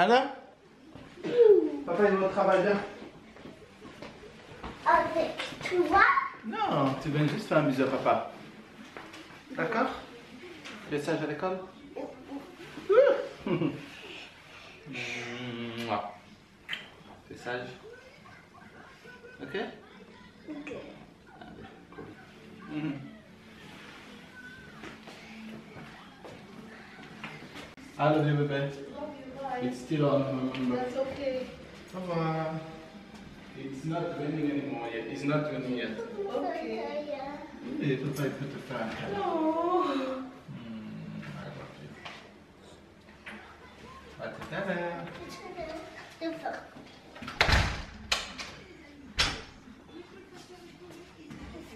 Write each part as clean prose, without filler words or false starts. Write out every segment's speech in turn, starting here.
Nada? Papa, il va au travail là. Avec toi? Non, tu viens juste faire un bisou à papa. D'accord? Fais sage à l'école? Fais sage. Ok? Ok. Allez, cool. I love you, baby. It's still on, remember? That's okay. Come on. It's not raining anymore yet. It's not raining yet. Okay. Yeah, put the fan. No. I love you. Ta-ta-ta-da. It's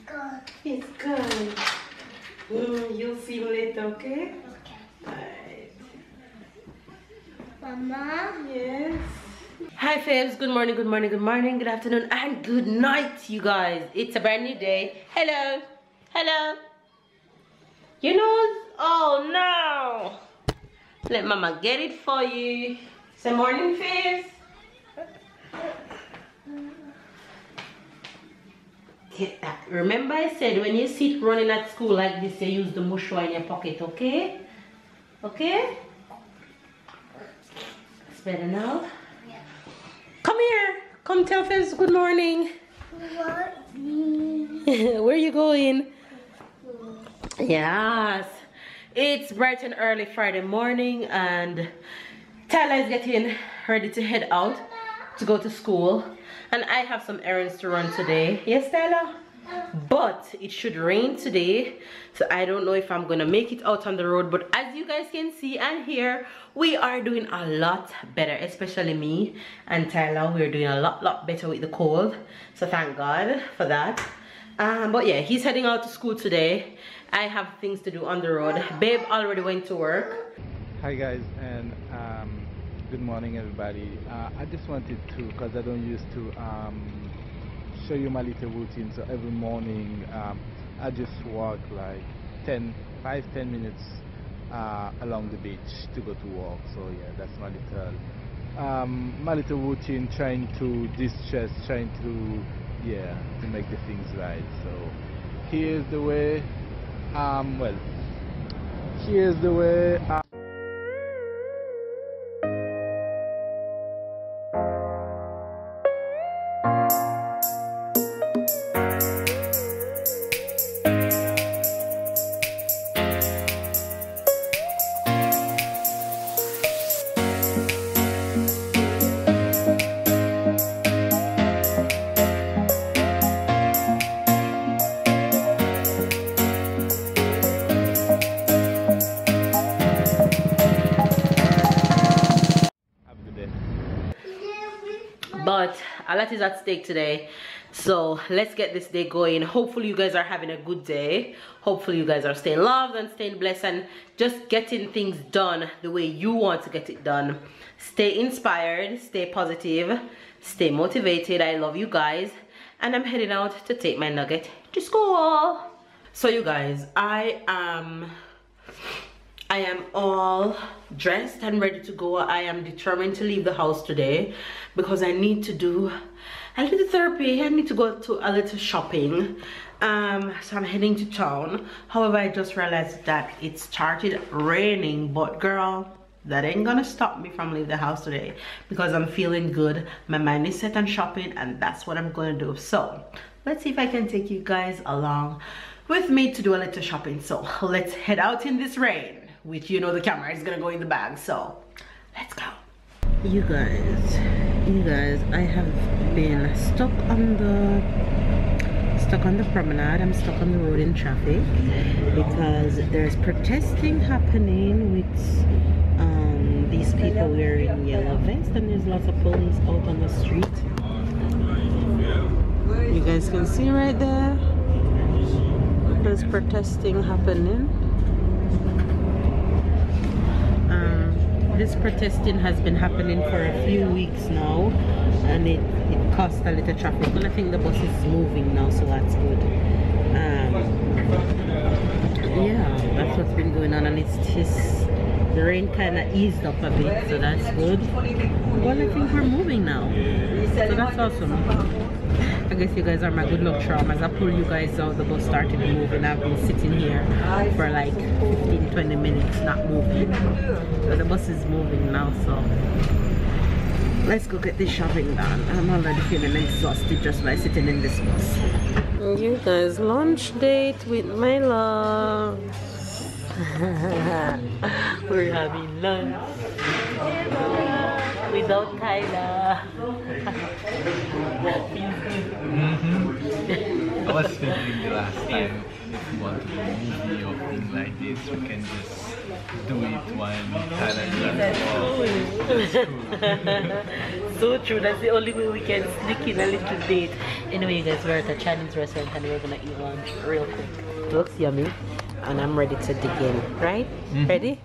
gone. It's gone. You'll see you later, okay? Okay. Right. Mama? Yes. Hi Fabs, good morning, good morning, good morning, good afternoon, and good night, you guys. It's a brand new day. Hello. Hello. You know, oh no. Let mama get it for you. Say morning, Fabs. Get that. Remember I said when you sit running at school like this, you use the mushroom in your pocket, okay? Okay? It's better now. Yeah. Come here. Come tell Fizz good morning. What? Where are you going? Yes. It's bright and early Friday morning and Tyler is getting ready to head out to go to school. And I have some errands to run today. Yes, Tyler? But it should rain today, so I don't know if I'm gonna make it out on the road. But as you guys can see and hear, we are doing a lot better, especially me and Tyler. We're doing a lot better with the cold, so thank God for that. But yeah, he's heading out to school today. I have things to do on the road. Babe already went to work. Hi guys, and good morning everybody. I just wanted to, because I don't used to show you my little routine. So every morning I just walk like 5-10 minutes along the beach to go to work. So yeah, that's my little routine, trying to distress, trying to make the things right. So here's the way. Well, here's the way. But a lot is at stake today, so let's get this day going. Hopefully you guys are having a good day. Hopefully you guys are staying loved and staying blessed and just getting things done the way you want to get it done. Stay inspired, stay positive, stay motivated. I love you guys, and I'm heading out to take my nugget to school. So you guys, I am all dressed and ready to go. I am determined to leave the house today because I need to do a little therapy. I need to go to a little shopping. So I'm heading to town. However, I just realized that it started raining, but girl, that ain't gonna stop me from leaving the house today because I'm feeling good. My mind is set on shopping, and that's what I'm gonna do. So let's see if I can take you guys along with me to do a little shopping. So let's head out in this rain, which the camera is gonna go in the bag, so let's go. You guys, I have been stuck on the promenade. I'm stuck on the road in traffic because there's protesting happening with these people wearing yellow vests, and there's lots of police out on the street. You guys can see right there, there's protesting happening. This protesting has been happening for a few weeks now, and it caused a little traffic, but I think the bus is moving now, so that's good. Yeah, that's what's been going on, and it's just The rain kind of eased up a bit, so that's good. Well, I think we're moving now, so that's awesome. I guess you guys are my good luck charm. As I pull you guys out, the bus started moving. I've been sitting here for like 15-20 minutes not moving, but the bus is moving now, so let's go get this shopping done. I'm already feeling exhausted just by sitting in this bus. You guys, lunch date with my love. We're having lunch without Tyler. I was thinking the last time, if we want to do a movie or things like this, we can just do it while Tyler is at home. So true, that's the only way we can sneak in a little date. Anyway, you guys, we're at a Chinese restaurant and we're gonna eat lunch real quick. It looks yummy and I'm ready to dig in, right? Ready?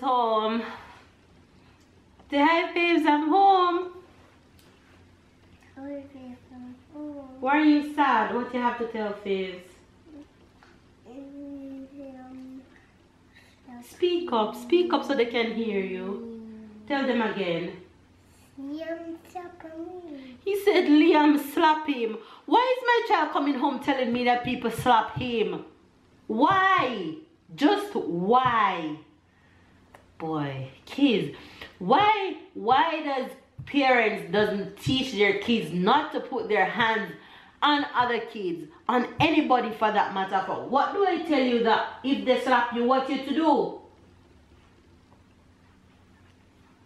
Home. Say hi, babes, I'm home. Why are you sad? What do you have to tell Faves? Speak up so they can hear you. Tell them again. Liam slapped me. He said Liam slap him. Why is my child coming home telling me that people slap him? Why? Just why? Boy, kids, why does parents doesn't teach their kids not to put their hands on other kids, on anybody for that matter? For what do I tell you that if they slap you, what you to do?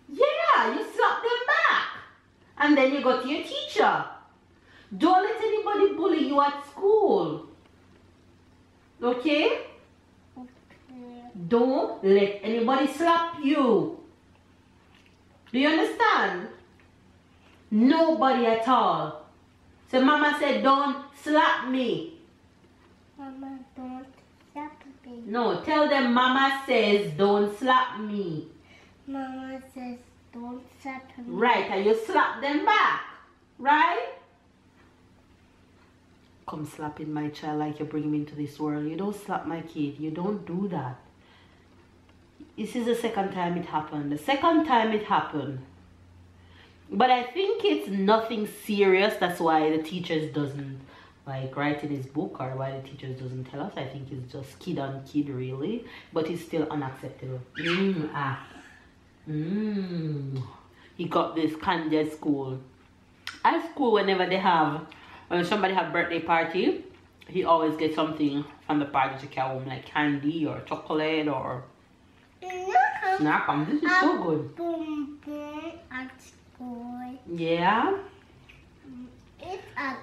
Yeah, you slap them back and then you go to your teacher. Don't let anybody bully you at school, okay? Don't let anybody slap you. Do you understand? Nobody at all. So mama said, don't slap me. Mama, don't slap me. No, tell them mama says, don't slap me. Mama says, don't slap me. Right, and you slap them back. Right? Come slapping my child like you bring me into this world. You don't slap my kid. You don't do that. This is the second time it happened. The second time it happened. But I think it's nothing serious. That's why the teachers doesn't like write in his book, or why the teachers doesn't tell us. I think it's just kid on kid really. But it's still unacceptable. He got this candy at school. At school, whenever when somebody have birthday party, he always gets something from the party to carry home, like candy or chocolate or snack. This is so good. Boom boom at school. Yeah. It's a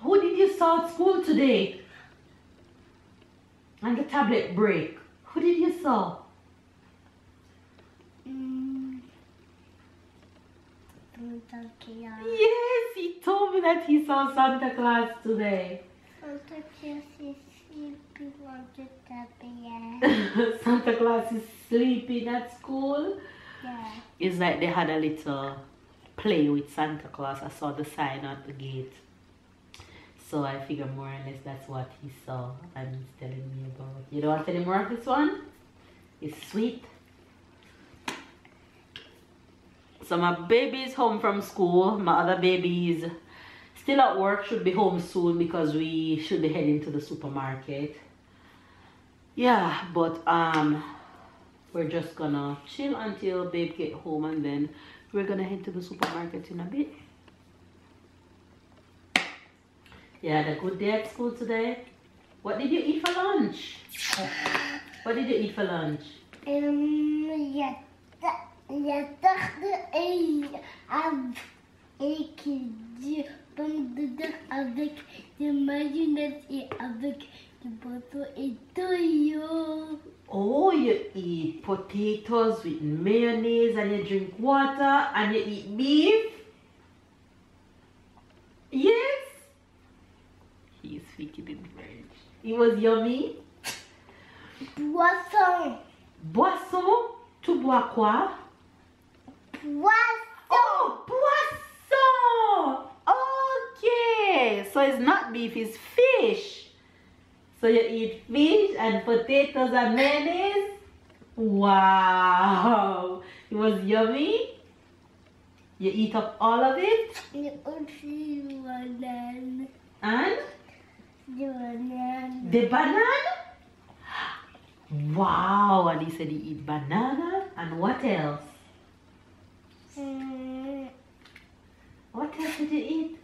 Who did you saw at school today? On the tablet break. Who did you saw? Santa Claus. Yes, he told me that he saw Santa Claus today. Santa Claus is sleeping on the tablet. Santa Claus is sleeping at school. Yeah. It's like they had a little play with Santa Claus. I saw the sign at the gate. So I figure more or less that's what he saw and he's telling me about. You don't want any more of this one? It's sweet. So my baby is home from school. My other baby is Still at work, should be home soon because we should be heading to the supermarket. Yeah, but we're just gonna chill until babe get home, and then we're gonna head to the supermarket in a bit. You had a good day at school today? What did you eat for lunch? What did you eat for lunch? Avec des mayonnaise et avec du poisson et toyo. Oh, you eat potatoes with mayonnaise and you drink water and you eat beef? Yes? He's speaking in French. It was yummy? Poisson. Boisson? Tu bois quoi? Poisson. Oh, poisson! Okay, so it's not beef, it's fish. So you eat fish and potatoes and mayonnaise? Wow! It was yummy? You eat up all of it? Et aussi banane. And? The banane. The banana? Wow! And he said he eat banana. And what else? What else did you eat?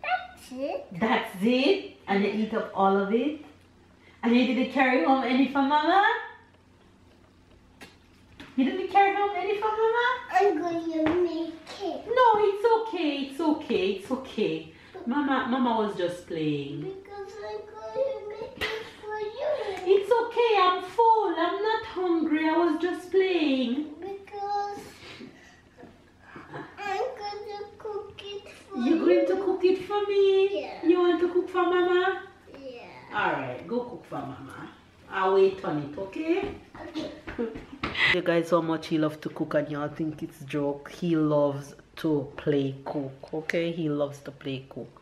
That's it. That's it? And you eat up all of it? And you didn't carry home any for mama? You didn't carry home any for mama? I'm going to make it. No, it's okay, it's okay, it's okay. Mama was just playing. Because I'm going to make it for you. It's okay, I'm full, I'm not hungry, I was just playing. Because I'm going to cook it for you. You're going to cook it for me? Yeah. You want to cook for mama? Yeah. Alright, go cook for mama. I'll wait on it, okay? Okay. You guys, how much he loves to cook, and y'all think it's a joke. He loves to play cook, okay? He loves to play cook.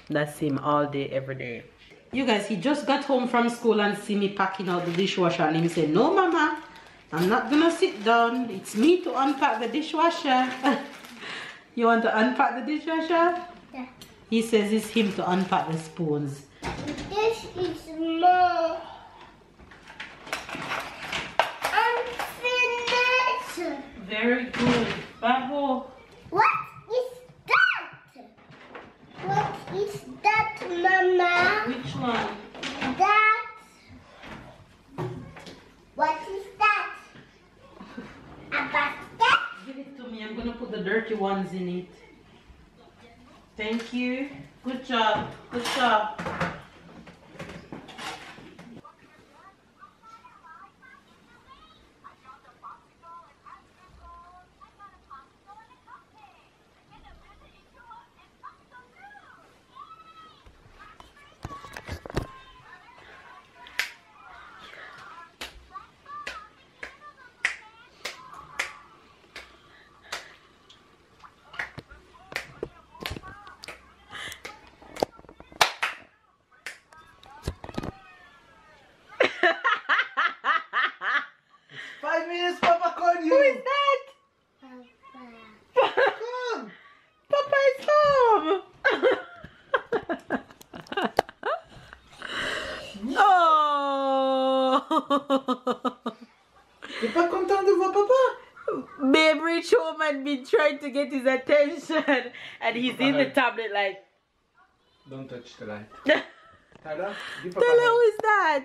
That's him all day, every day. You guys, he just got home from school and see me packing out the dishwasher, and he said, no mama, I'm not gonna sit down. It's me to unpack the dishwasher. You want to unpack the dishwasher? Yeah. He says it's him to unpack the spoons. This is more. I'm finished. Very good. Bravo. What is that? What is that, Mama? Which one? That. What is that? A basket? Give it to me. I'm gonna put the dirty ones in it. Thank you. Good job. Good job. Who is that? Papa. Come. Papa is home. Oh. T'es pas content de voir papa? Babe reached home and been trying to get his attention, and he's in the tablet like. Don't touch the light. Tyler, give Tell papa her who is that?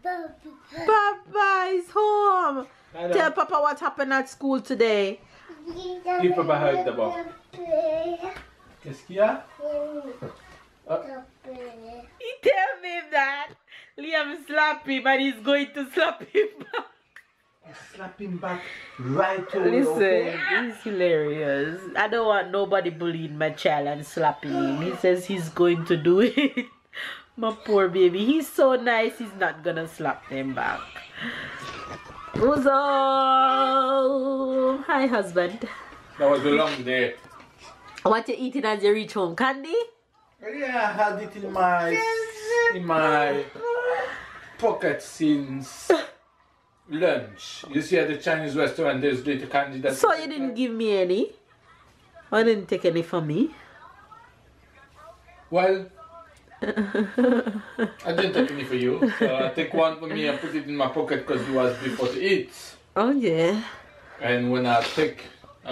Papa. Papa is home. Tyler. Tell Papa what happened at school today. Give Papa a hug d'abord. Qu'est-ce qu'il y a? He tell me that Liam slapped him and he's going to slap him back. Slap him back right away. Listen, Okay? he's hilarious. I don't want nobody bullying my child and slapping him. He says he's going to do it. My poor baby. He's so nice, he's not gonna slap them back. Uzo! Hi, husband. That was a long day. What you eating as you reach home? Candy? Yeah, I had it in my pocket since lunch. You see at the Chinese restaurant there's little candy that. So you didn't give me any? I didn't take any from me. Well, I didn't take any for you, so I take one for me and put it in my pocket because you asked before to eat. Oh yeah. And when I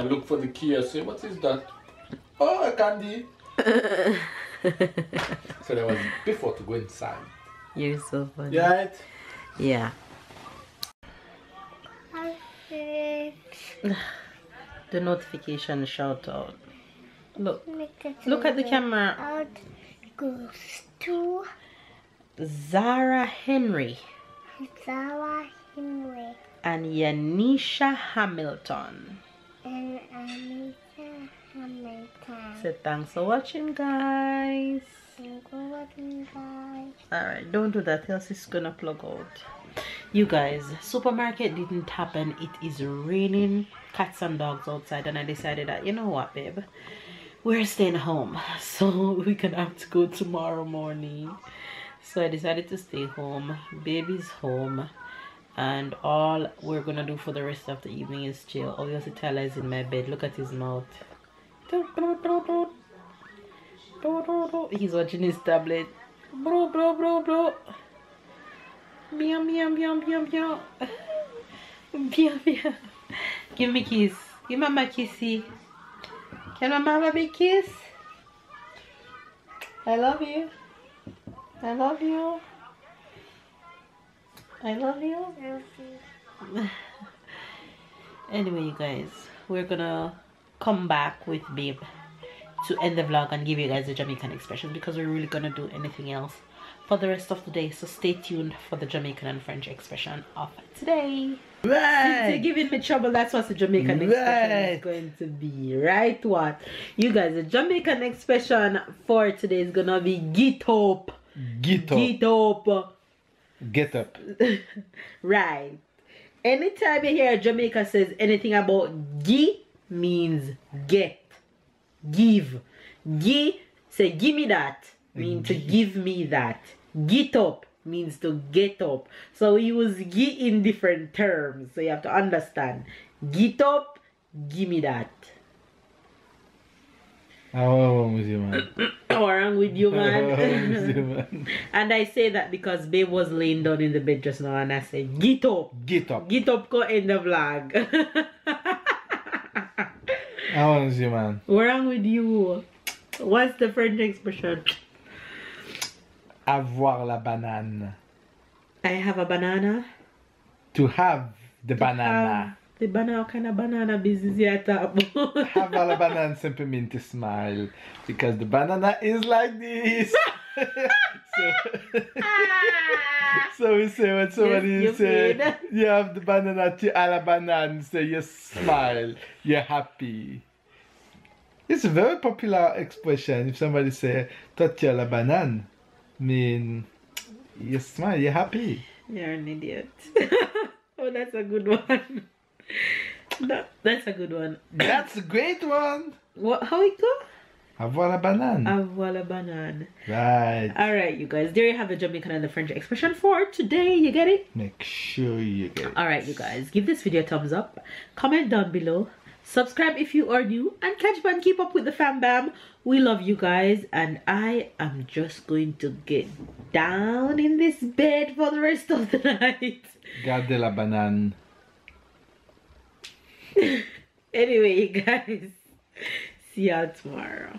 look for the key, I say, what is that? Oh, a candy. So that was before to go inside. You're so funny. Right? Yeah. The notification shout out. Look at the camera. Out goes to Zara Henry Sarah Henry and Yanisha Hamilton. and Anita Hamilton. So thanks for watching, guys. Thank you for watching, guys. Alright, don't do that else it's gonna plug out. You guys, supermarket didn't happen. It is raining cats and dogs outside, and I decided that, you know what, babe, we're staying home, so we're gonna have to go tomorrow morning. So I decided to stay home. Baby's home, and all we're gonna do for the rest of the evening is chill. Obviously Tyler is in my bed. Look at his mouth. He's watching his tablet. Bro. Meow meow meow meow meow. Meow meow. Give me a kiss. Give mama a kissy. Can mama have a big kiss? I love you. I love you. I love you. Anyway, you guys, we're gonna come back with babe to end the vlog and give you guys the Jamaican expressions, because we're really gonna do anything else for the rest of the day. So stay tuned for the Jamaican and French expression of today. Since you're giving me trouble, that's what the Jamaican expression is going to be. Right? What? You guys, the Jamaican expression for today is gonna be get up. Get up. Get up. Get up. Right. Anytime you hear Jamaica says anything about gi, means get. Give. Gi, say give me that, mean to give me that. Get up means to get up. So we use gi in different terms, so you have to understand. Get up, give me that. How wrong with you, man? What's wrong with you, man? With you, man? And I say that because babe was laying down in the bed just now, and I said, get up. Get up. Get up, go end the vlog. How wrong with you, man? What's wrong with you? What's the French expression? Avoir la banane. I have a banana. To have the banana. The banana, what kind of banana business you talk about? Have la banane simply means to smile, because the banana is like this. So we say when somebody Yes, say you have the banana to a la banane, say you smile, you're happy. It's a very popular expression. If somebody say touch la banane, mean you smile, you're happy. You're an idiot. Oh, that's a good one. That's a good one. That's a great one. What? How it go? Avoir la banane. Avoir la banane. Right. Alright, you guys. There you have the Jamaican and the French expression for today. You get it? Make sure you get it. Alright, you guys. Give this video a thumbs up. Comment down below. Subscribe if you are new. And catch up and keep up with the fam bam. We love you guys. And I am just going to get down in this bed for the rest of the night. Garde la banane. Anyway, you guys. See y'all tomorrow.